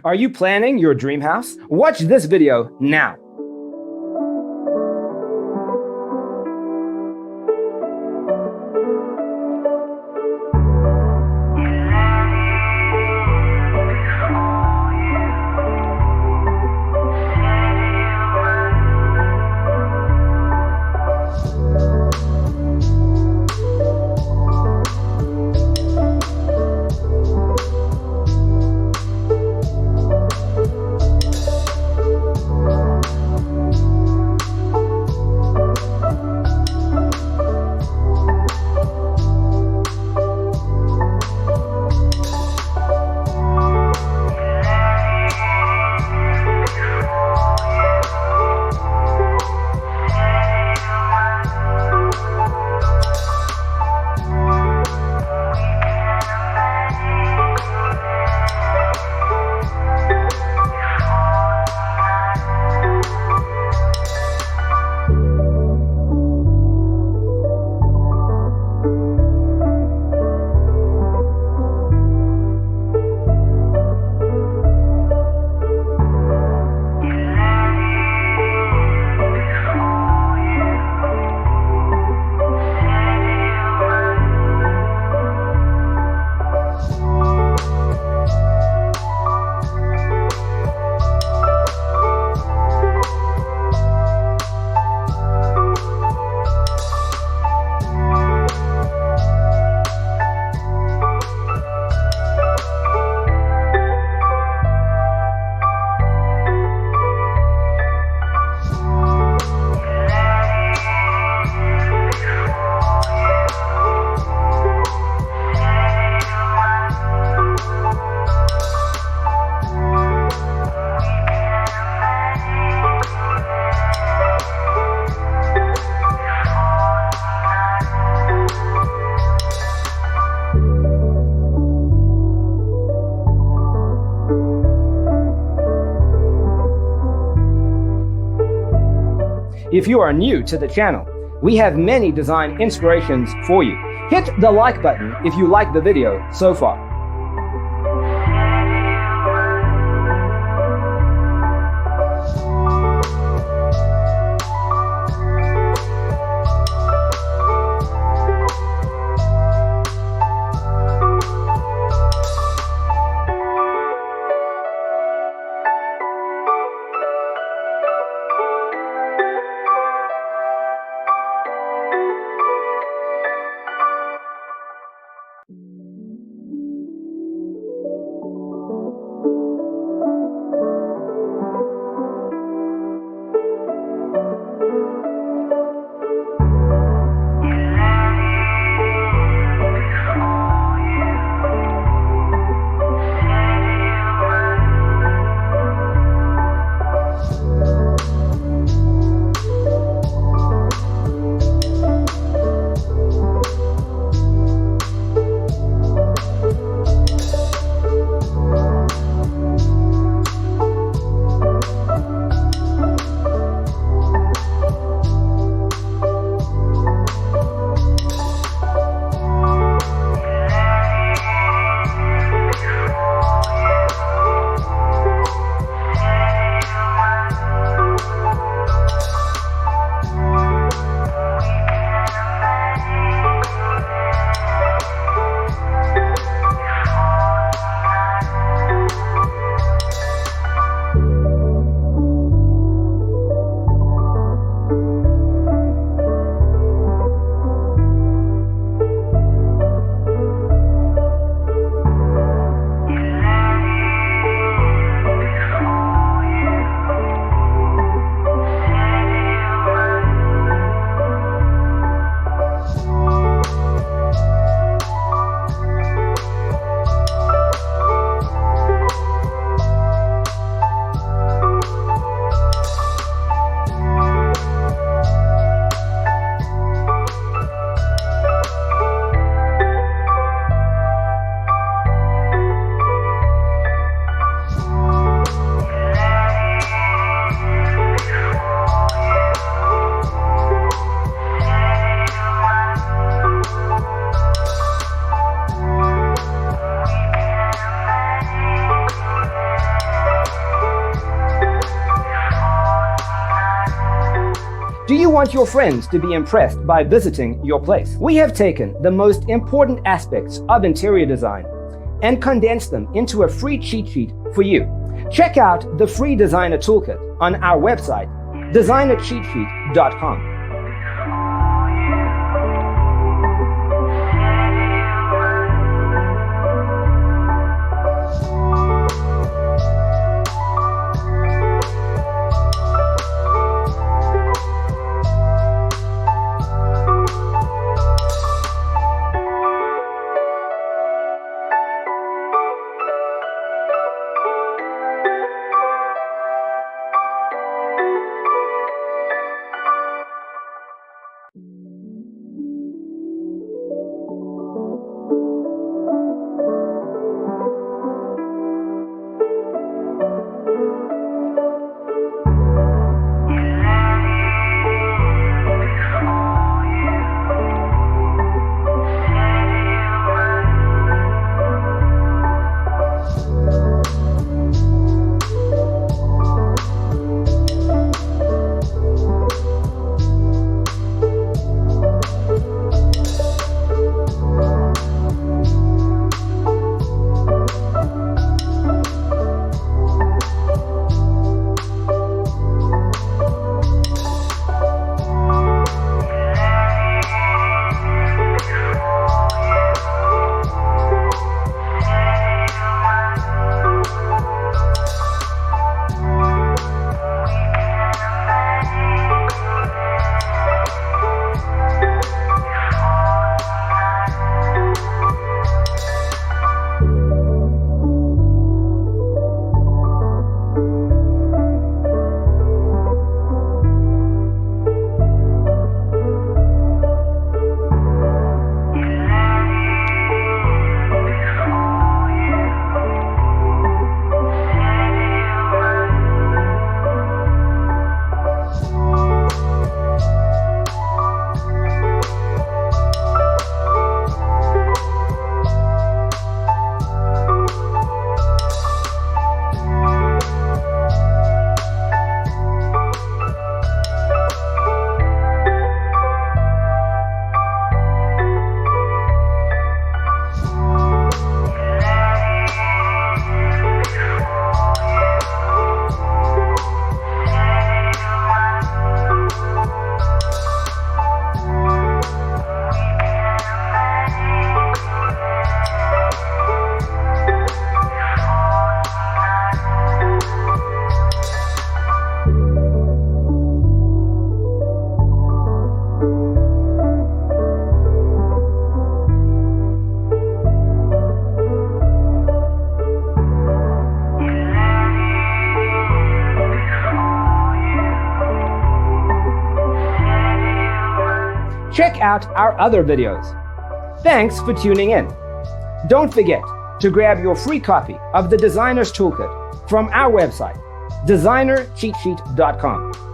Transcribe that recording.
Are you planning your dream house? Watch this video now. If you are new to the channel, we have many design inspirations for you. Hit the like button if you like the video so far. Do you want your friends to be impressed by visiting your place? We have taken the most important aspects of interior design and condensed them into a free cheat sheet for you. Check out the free designer toolkit on our website, designercheatsheet.com. Check out our other videos. Thanks for tuning in. Don't forget to grab your free copy of the Designer's Toolkit from our website, designercheatsheet.com.